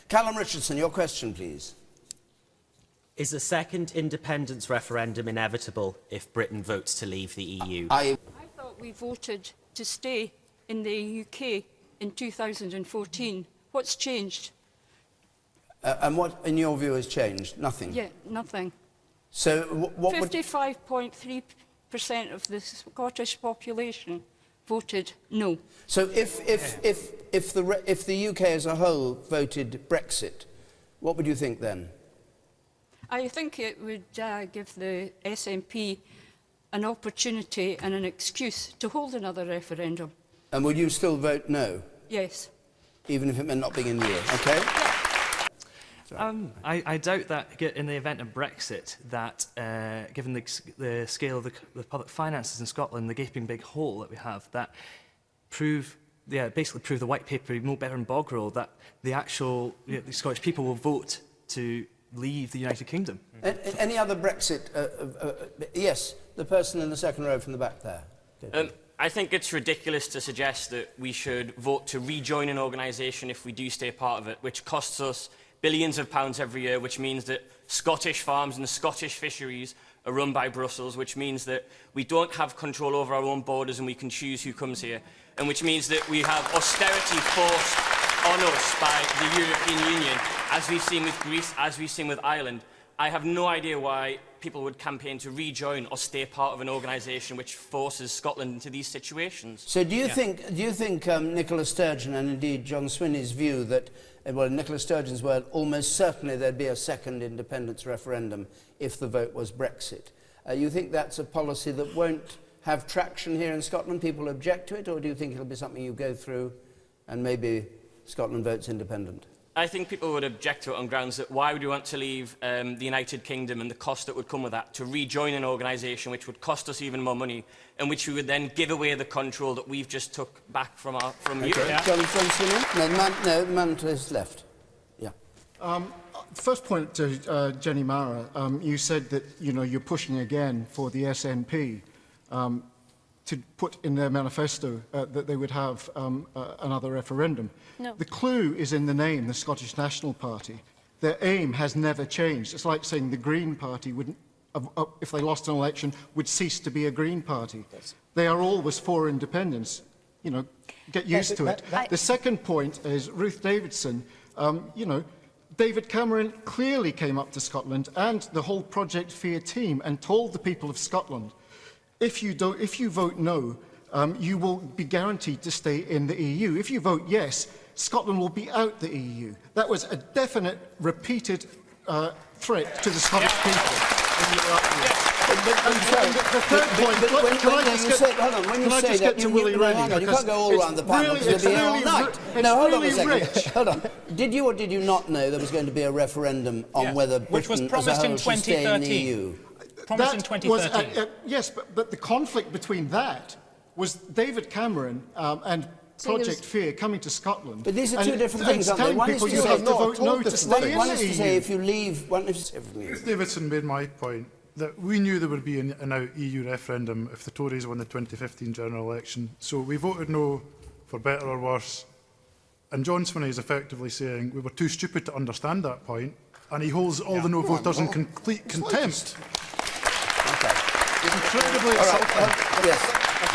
Callum Richardson, your question, please. Is a second independence referendum inevitable if Britain votes to leave the EU? I thought we voted to stay in the UK in 2014. What's changed? And what, in your view, has changed? Nothing? Yeah, nothing. So what would... 55.3% of the Scottish population voted no. So if the UK as a whole voted Brexit, what would you think then? I think it would give the SNP an opportunity and an excuse to hold another referendum. And would you still vote no? Yes. Even if it meant not being in the EU, OK? I doubt that in the event of Brexit, that given the scale of the public finances in Scotland, the gaping big hole that we have, that basically prove the white paper, Mo Better and Bogrel, that the actual the Scottish people will vote to leave the United Kingdom. Any other Brexit? Yes, the person in the second row from the back there. I think it's ridiculous to suggest that we should vote to rejoin an organisation if we do stay part of it, which costs us billions of pounds every year, which means that Scottish farms and the Scottish fisheries are run by Brussels, which means that we don't have control over our own borders and we can choose who comes here, and which means that we have austerity forced on us by the European Union, as we've seen with Greece, as we've seen with Ireland. I have no idea why people would campaign to rejoin or stay part of an organisation which forces Scotland into these situations. So do you think Nicola Sturgeon and indeed John Swinney's view that, well, in Nicola Sturgeon's word, almost certainly there'd be a second independence referendum if the vote was Brexit? You think that's a policy that won't have traction here in Scotland? People object to it, or do you think it'll be something you go through and maybe Scotland votes independent? I think people would object to it on grounds that why would we want to leave the United Kingdom and the cost that would come with that to rejoin an organisation which would cost us even more money and which we would then give away the control that we've just took back from Europe. Yeah. John Swinney? No, the man to his left. Yeah. First point to Jenny Mara, you said that you're pushing again for the SNP to put in their manifesto that they would have another referendum. No. The clue is in the name, the Scottish National Party. Their aim has never changed. It's like saying the Green Party, wouldn't, if they lost an election, would cease to be a Green Party. Yes. They are always for independence. Get used to it. The second point is Ruth Davidson. David Cameron clearly came up to Scotland and the whole Project Fear team and told the people of Scotland, if you vote no, you will be guaranteed to stay in the EU. If you vote yes, Scotland will be out the EU. That was a definite, repeated threat to the Scottish people. The third point, can I just get to Willie Rennie? You can't go all around the panel because you'll be here all night. No, hold on a second. Hold on. Did you or did you not know there was going to be a referendum on whether Britain as a whole should stay in the EU? Promised in 2013. Yes, but the conflict between that was David Cameron and Project Fear coming to Scotland. But these are two different things, aren't they? One is to say you have to vote no to stay in one the is to EU. say if you leave, one is to Ruth Davidson made my point that we knew there would be an out EU referendum if the Tories won the 2015 general election. So we voted no for better or worse. And John Swinney is effectively saying we were too stupid to understand that point, and he holds all the no voters in complete contempt. Incredibly insulting. Yes.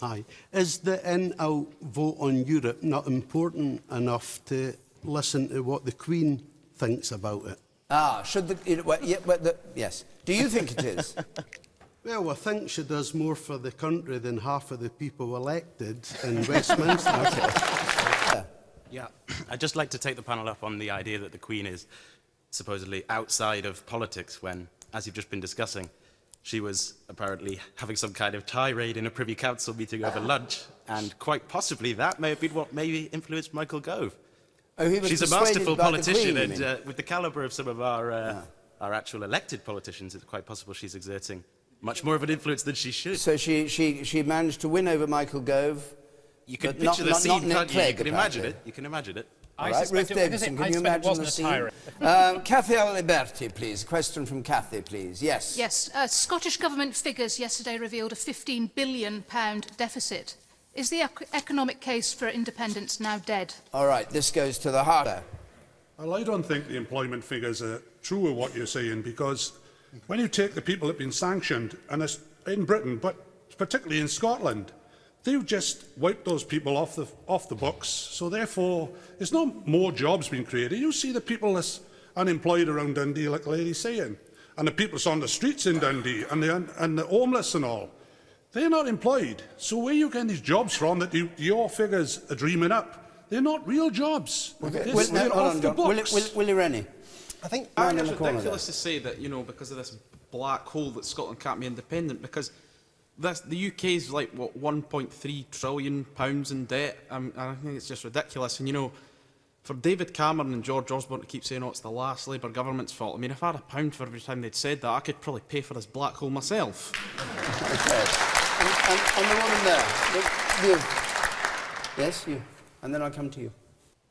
Hi. Is the in-out vote on Europe not important enough to listen to what the Queen thinks about it? Should the... yes. Do you think it is? Well, I think she does more for the country than half of the people elected in Westminster. Yeah, I'd just like to take the panel up on the idea that the Queen is supposedly outside of politics when, as you've just been discussing, she was apparently having some kind of tirade in a Privy Council meeting over lunch, and quite possibly that may have been what maybe influenced Michael Gove. Oh, he was She's a masterful politician, Queen, and with the calibre of some of our actual elected politicians, it's quite possible she's exerting much more of an influence than she should. So she managed to win over Michael Gove. You can picture the scene, can't you? You can imagine it. You can imagine it. All right, Ruth Davidson, can you imagine the scene? Cathy Aliberti, please. A question from Cathy, please. Yes. Yes. Scottish Government figures yesterday revealed a £15 billion deficit. Is the economic case for independence now dead? All right, this goes to the heart. Well, I don't think the employment figures are true of what you're saying, because when you take the people that have been sanctioned, and it's in Britain, but particularly in Scotland, they've just wiped those people off the books. So therefore, there's no more jobs being created. You see the people that's unemployed around Dundee, like the lady's saying, and the people that's on the streets in Dundee, and the homeless and all. They're not employed. So where are you getting these jobs from that your figures are dreaming up? They're not real jobs. Okay. They're off the books. Willie Rennie. I think it's ridiculous to say that, you know, because of this black hole that Scotland can't be independent, because the UK is like, what, £1.3 trillion in debt. I think it's just ridiculous. And, you know, for David Cameron and George Osborne to keep saying, oh, it's the last Labour government's fault. I mean, if I had £1 for every time they'd said that, I could probably pay for this black hole myself. Okay. And the woman there. You. Yes, you. And then I'll come to you.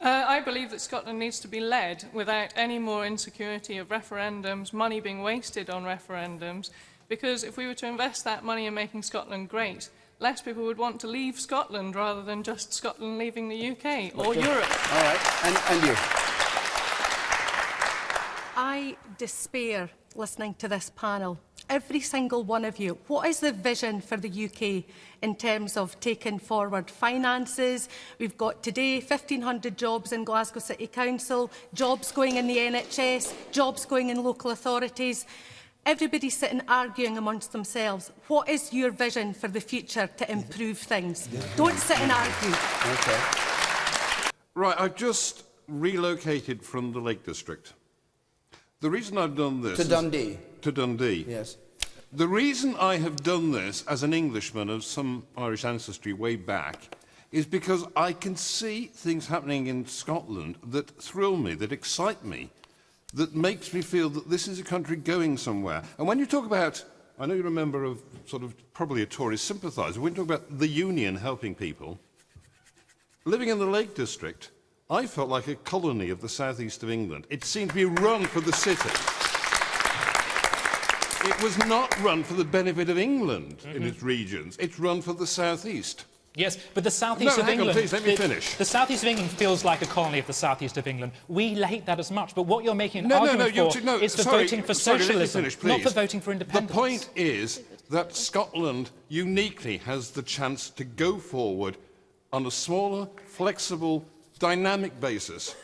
I believe that Scotland needs to be led without any more insecurity of referendums, money being wasted on referendums, because if we were to invest that money in making Scotland great, less people would want to leave Scotland rather than just Scotland leaving the UK or Europe. All right, and you. I despair listening to this panel. Every single one of you, what is the vision for the UK in terms of taking forward finances? We've got today 1,500 jobs in Glasgow City Council, jobs going in the NHS, jobs going in local authorities. Everybody's sitting arguing amongst themselves. What is your vision for the future to improve things? Don't sit and argue. Okay. Right, I've just relocated from the Lake District. The reason I've done this... To Dundee? To Dundee. Yes. The reason I have done this as an Englishman of some Irish ancestry way back is because I can see things happening in Scotland that thrill me, that excite me, that makes me feel that this is a country going somewhere. And when you talk about, I know you're a member of sort of probably a Tory sympathiser, when you talk about the union helping people, living in the Lake District, I felt like a colony of the southeast of England. It seemed to be run for the city. It was not run for the benefit of England in its regions. It's run for the southeast. Yes, but the southeast of England... No, please, let me finish. The southeast of England feels like a colony of the southeast of England. We hate that as much, but what you're making an argument for is for voting for socialism, not for voting for independence. The point is that Scotland uniquely has the chance to go forward on a smaller, flexible, dynamic basis.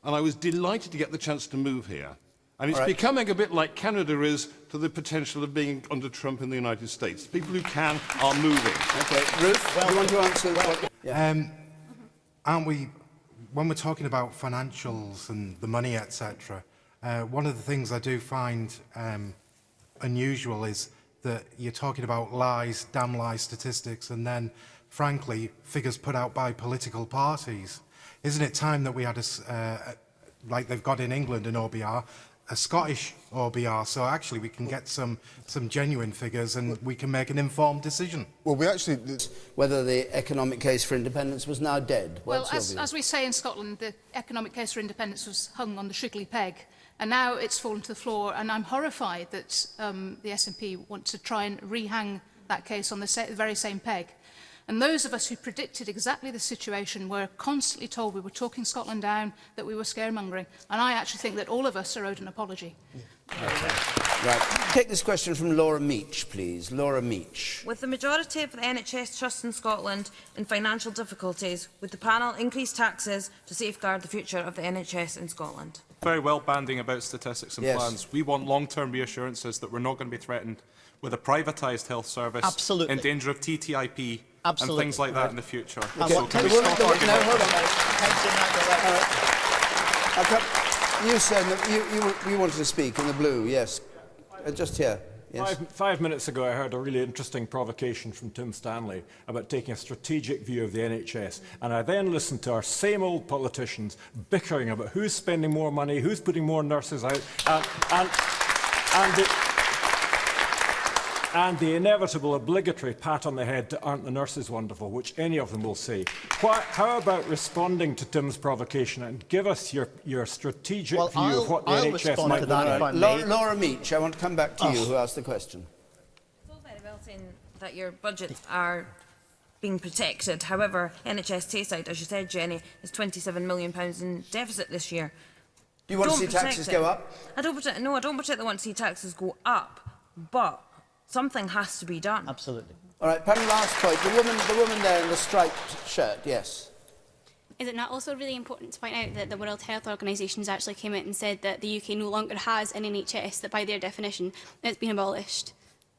And I was delighted to get the chance to move here. And it's becoming a bit like Canada is to the potential of being under Trump in the United States. People who can are moving. Okay, Ruth, you want to answer? Aren't we, when we're talking about financials and the money, etc., one of the things I do find unusual is that you're talking about lies, damn lie statistics, and then, frankly, figures put out by political parties. Isn't it time that we had, like they've got in England, an OBR, a Scottish OBR, so actually we can get some genuine figures and we can make an informed decision? Well, we actually... Whether the economic case for independence was now dead. Well, as we say in Scotland, the economic case for independence was hung on the shrigley peg, and now it's fallen to the floor, and I'm horrified that the SNP want to try and rehang that case on the very same peg. And those of us who predicted exactly the situation were constantly told we were talking Scotland down, that we were scaremongering. And I actually think that all of us are owed an apology. Right. Take this question from Laura Meach, please. Laura Meach. With the majority of the NHS Trust in Scotland in financial difficulties, would the panel increase taxes to safeguard the future of the NHS in Scotland? Very well banding about statistics and plans. We want long-term reassurances that we're not going to be threatened with a privatised health service in danger of TTIP and things like that in the future. Okay. So can we stop arguing You said that you wanted to speak in the blue, yes. Just here. Yes. Five minutes ago, I heard a really interesting provocation from Tim Stanley about taking a strategic view of the NHS. And I then listened to our same old politicians bickering about who's spending more money, who's putting more nurses out, and the inevitable obligatory pat on the head to aren't the nurses wonderful, which any of them will say. How about responding to Tim's provocation and give us your strategic view of what the NHS might be? Laura Meach, I want to come back to you, who asked the question. It's all very well saying that your budgets are being protected. However, NHS Tayside, as you said, Jenny, is £27 million in deficit this year. Do you want to see taxes go up? I don't particularly want to see taxes go up, but something has to be done. Absolutely. All right, panel, last point. The woman there in the striped shirt, yes. Is it not also really important to point out that the World Health Organisation has actually came out and said that the UK no longer has an NHS, that by their definition it's been abolished?